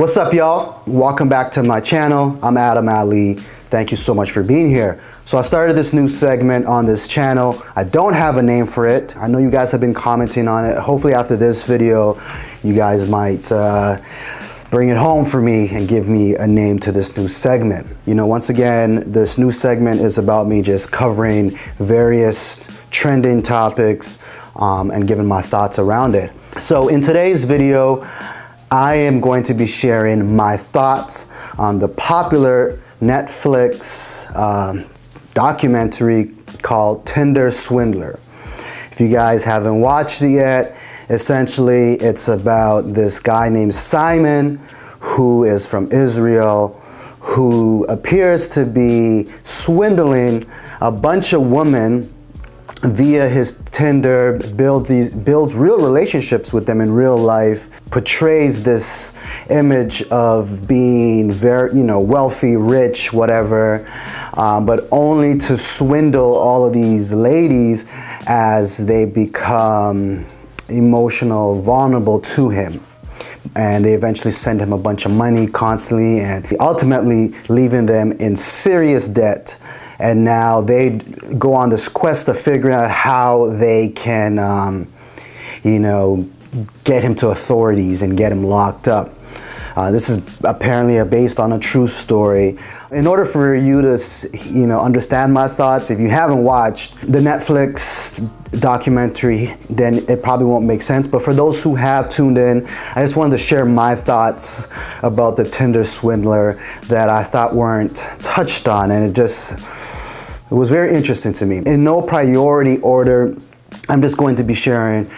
What's up, y'all? Welcome back to my channel. I'm Adam Ali. Thank you so much for being here. So I started this new segment on this channel. I don't have a name for it. I know you guys have been commenting on it. Hopefully after this video, you guys might bring it home for me and give me a name to this new segment. You know, once again, this new segment is about me just covering various trending topics and giving my thoughts around it. So in today's video, I am going to be sharing my thoughts on the popular Netflix documentary called Tinder Swindler. If you guys haven't watched it yet, essentially it's about this guy named Simon, who is from Israel, who appears to be swindling a bunch of women via his Tinder, builds real relationships with them in real life, portrays this image of being very, wealthy, rich, whatever, but only to swindle all of these ladies as they become emotional, vulnerable to him. And they eventually send him a bunch of money constantly and ultimately leaving them in serious debt. And now they go on this quest of figuring out how they can, get him to authorities and get him locked up. This is apparently based on a true story. In order for you to, understand my thoughts, if you haven't watched the Netflix documentary, then it probably won't make sense. But for those who have tuned in, I just wanted to share my thoughts about the Tinder Swindler that I thought weren't touched on, and it was very interesting to me. In no priority order, I'm just going to be sharing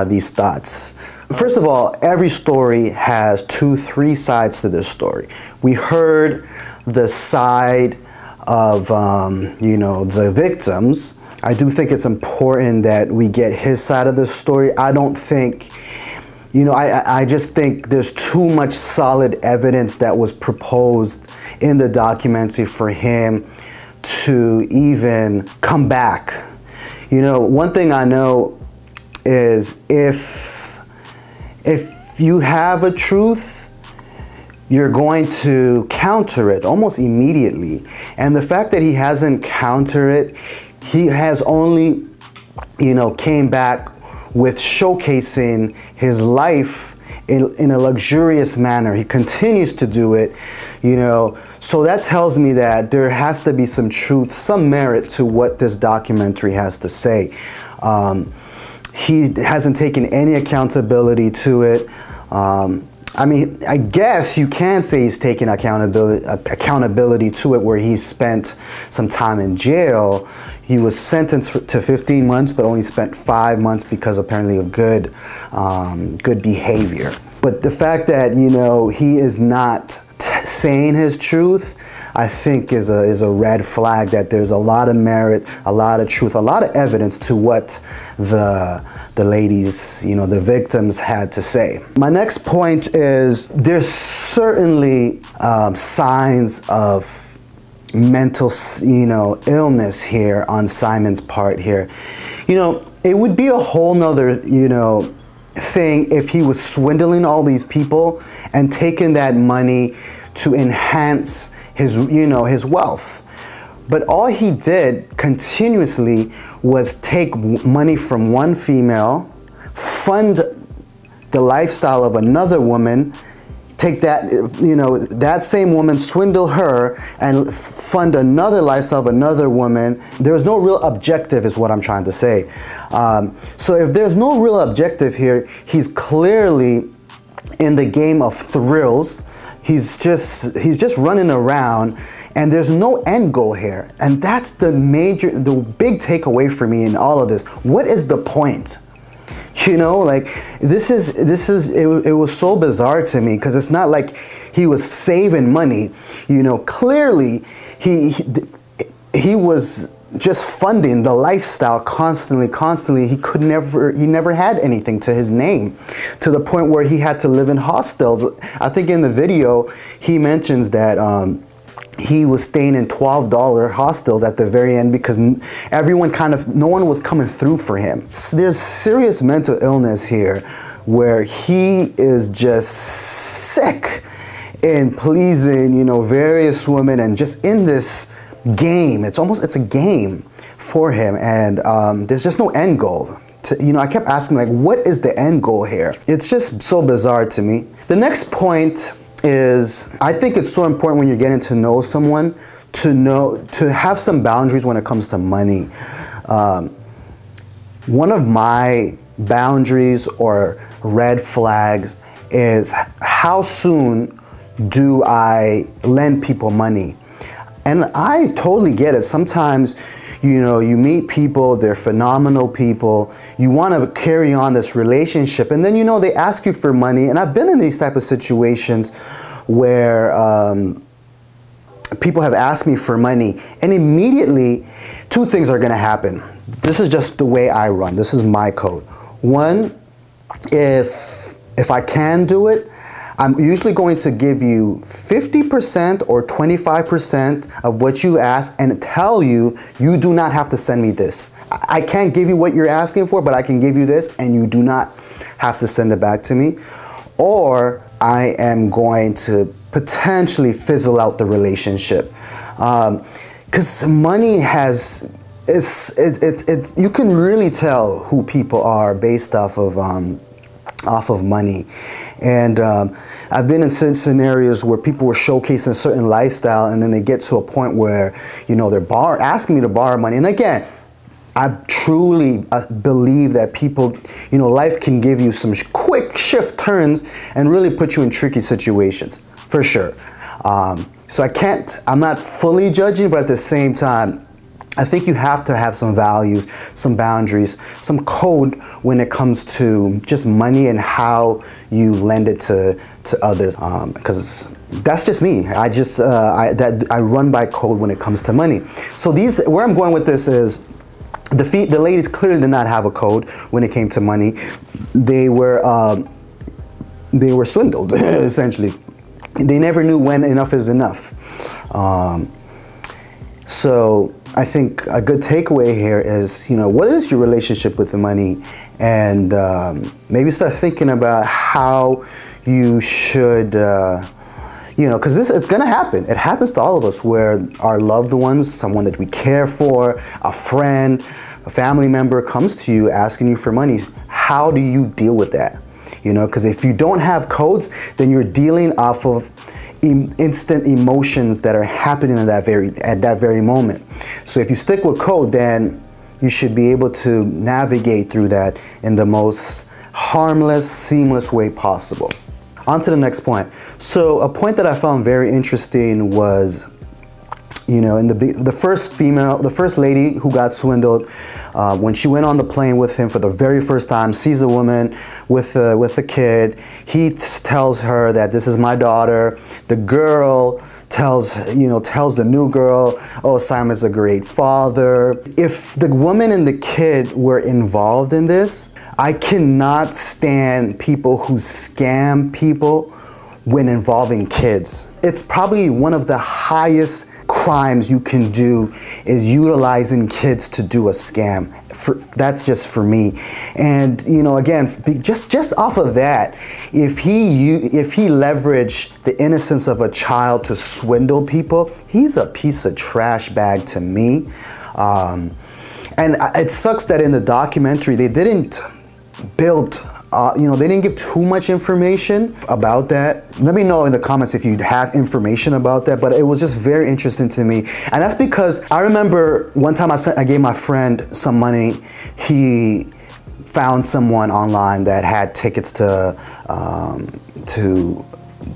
these thoughts. First of all, every story has 2-3 sides to this story. We heard the side of, the victims. I do think it's important that we get his side of the story. I don't think, I just think there's too much solid evidence that was proposed in the documentary for him to even come back. One thing I know is if you have a truth, you're going to counter it almost immediately. And the fact that he hasn't countered it, he has only, came back with showcasing his life in a luxurious manner. He continues to do it, So that tells me that there has to be some truth, some merit to what this documentary has to say. He hasn't taken any accountability to it. I guess you can say he's taken accountability to it, where he spent some time in jail. He was sentenced to 15 months, but only spent 5 months because apparently of good behavior. But the fact that, he is not saying his truth, I think is a red flag that there's a lot of merit, a lot of truth, a lot of evidence to what the ladies, the victims had to say. My next point is there's certainly signs of mental, illness here on Simon's part here. It would be a whole nother, thing if he was swindling all these people and taking that money to enhance his, his wealth. But all he did continuously was take money from one female, fund the lifestyle of another woman, take that, that same woman, swindle her, and fund another lifestyle of another woman. There's no real objective is what I'm trying to say. So if there's no real objective here, he's clearly in the game of thrills. He's just running around, and there's no end goal here. And that's the big takeaway for me in all of this. What is the point? It was so bizarre to me, because it's not like he was saving money. Clearly he was just funding the lifestyle constantly. He never had anything to his name, to the point where he had to live in hostels. I think in the video he mentions that he was staying in $12 hostels at the very end because no one was coming through for him. There's serious mental illness here where he is just sick in pleasing, you know, various women, and just in this game. It's a game for him, and there's just no end goal. You know, I kept asking, like, what is the end goal here? It's just so bizarre to me. The next point is, I think it's so important when you're getting to know someone to have some boundaries when it comes to money. One of my boundaries or red flags is how soon do I lend people money? And I totally get it. Sometimes, you know, you meet people, they're phenomenal people, you want to carry on this relationship, and then, you know, they ask you for money. And I've been in these type of situations where people have asked me for money, and immediately two things are going to happen. This is just the way I run. This is my code. One, if I can do it, I'm usually going to give you 50% or 25% of what you ask and tell you, you do not have to send me this. I can't give you what you're asking for, but I can give you this, and you do not have to send it back to me. Or I am going to potentially fizzle out the relationship. Because money has, you can really tell who people are based off of money. And I've been in scenarios where people were showcasing a certain lifestyle, and then they get to a point where, you know, they're asking me to borrow money. And again, I truly believe that people, you know, life can give you some quick shift turns and really put you in tricky situations, for sure. So I'm not fully judging, but at the same time, I think you have to have some values, some boundaries, some code when it comes to just money and how you lend it to others. Because that's just me. I run by code when it comes to money. So where I'm going with this is, the ladies clearly did not have a code when it came to money. They were swindled, essentially. They never knew when enough is enough. So I think a good takeaway here is, you know, what is your relationship with the money? And maybe start thinking about how you should, you know, because it's going to happen. It happens to all of us, where our loved ones, someone that we care for, a friend, a family member comes to you asking you for money. How do you deal with that? You know, because if you don't have codes, then you're dealing off of instant emotions that are happening at that very moment. So if you stick with code, then you should be able to navigate through that in the most harmless, seamless way possible. On to the next point. So a point that I found very interesting was, you know, in the first lady who got swindled, when she went on the plane with him for the very first time, sees a woman with a kid. He tells her that this is my daughter. The girl tells the new girl, oh, Simon's a great father. If the woman and the kid were involved in this, I cannot stand people who scam people when involving kids. It's probably one of the highest crimes you can do is utilizing kids to do a scam. That's just for me. And, you know, again, just off of that, if he leveraged the innocence of a child to swindle people, he's a piece of trash bag to me. And it sucks that in the documentary they didn't build, you know, they didn't give too much information about that. Let me know in the comments if you have information about that, but it was just very interesting to me. And that's because I remember one time I gave my friend some money. He found someone online that had tickets to an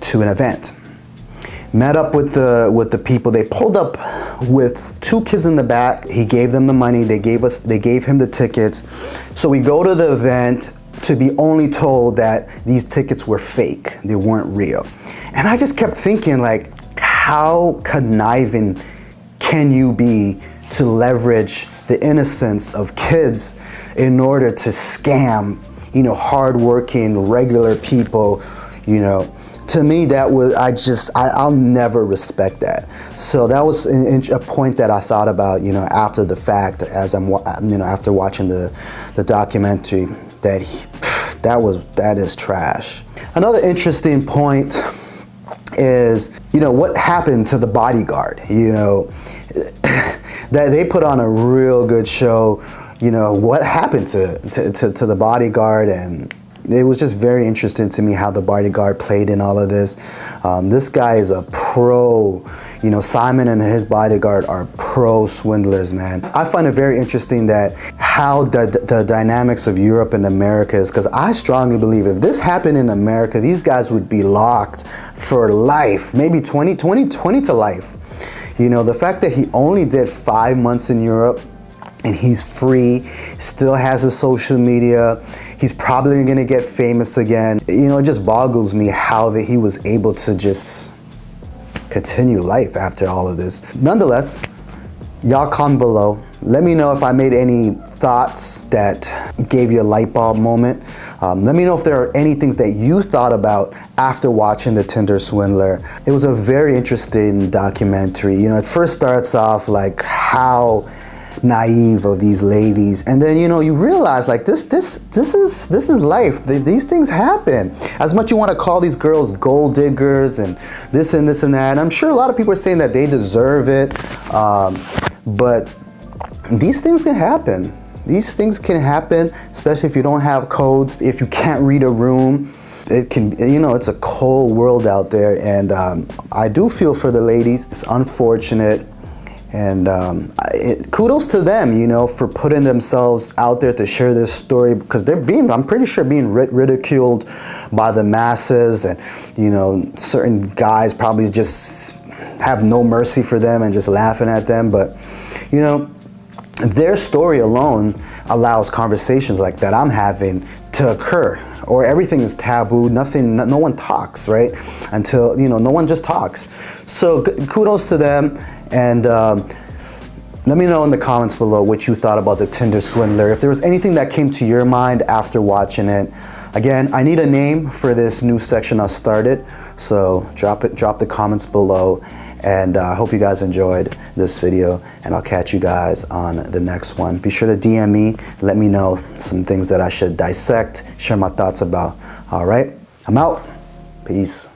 event. Met up with the people. They pulled up with two kids in the back. He gave them the money. They gave him the tickets. So we go to the event, to be only told that these tickets were fake. They weren't real. And I just kept thinking, like, how conniving can you be to leverage the innocence of kids in order to scam, you know, hardworking, regular people, you know? To me, that was, I'll never respect that. So that was a point that I thought about, you know, after the fact, as after watching the documentary, that is trash. Another interesting point is, you know, what happened to the bodyguard. You know, that they put on a real good show. You know, what happened to the bodyguard, and it was just very interesting to me how the bodyguard played in all of this. This guy is a pro. You know, Simon and his bodyguard are pro swindlers, man. I find it very interesting that how the dynamics of Europe and America is, because I strongly believe if this happened in America, these guys would be locked for life, maybe 20 to life. You know, the fact that he only did 5 months in Europe and he's free, still has his social media, he's probably gonna get famous again. You know, it just boggles me how that he was able to just continue life after all of this. Nonetheless, y'all comment below. Let me know if I made any thoughts that gave you a light bulb moment. Let me know if there are any things that you thought about after watching the Tinder Swindler. It was a very interesting documentary. You know, it first starts off like how naive of these ladies, and then, you know, you realize like this is life. These things happen. As much you want to call these girls gold diggers and this and that, and I'm sure a lot of people are saying that they deserve it, but these things can happen. These things can happen, especially if you don't have codes, if you can't read a room. It can, you know, it's a cold world out there, and I do feel for the ladies. It's unfortunate. And kudos to them, you know, for putting themselves out there to share this story, because they're being, I'm pretty sure, being ridiculed by the masses, and, you know, certain guys probably just have no mercy for them and just laughing at them. But, you know, their story alone allows conversations like that I'm having to occur, or everything is taboo. No one talks, right? Until, you know, no one just talks. So kudos to them. And let me know in the comments below what you thought about the Tinder Swindler. If there was anything that came to your mind after watching it. Again, I need a name for this new section I started, so drop the comments below. And I hope you guys enjoyed this video, and I'll catch you guys on the next one. Be sure to DM me, let me know some things that I should dissect, share my thoughts about. All right, I'm out. Peace.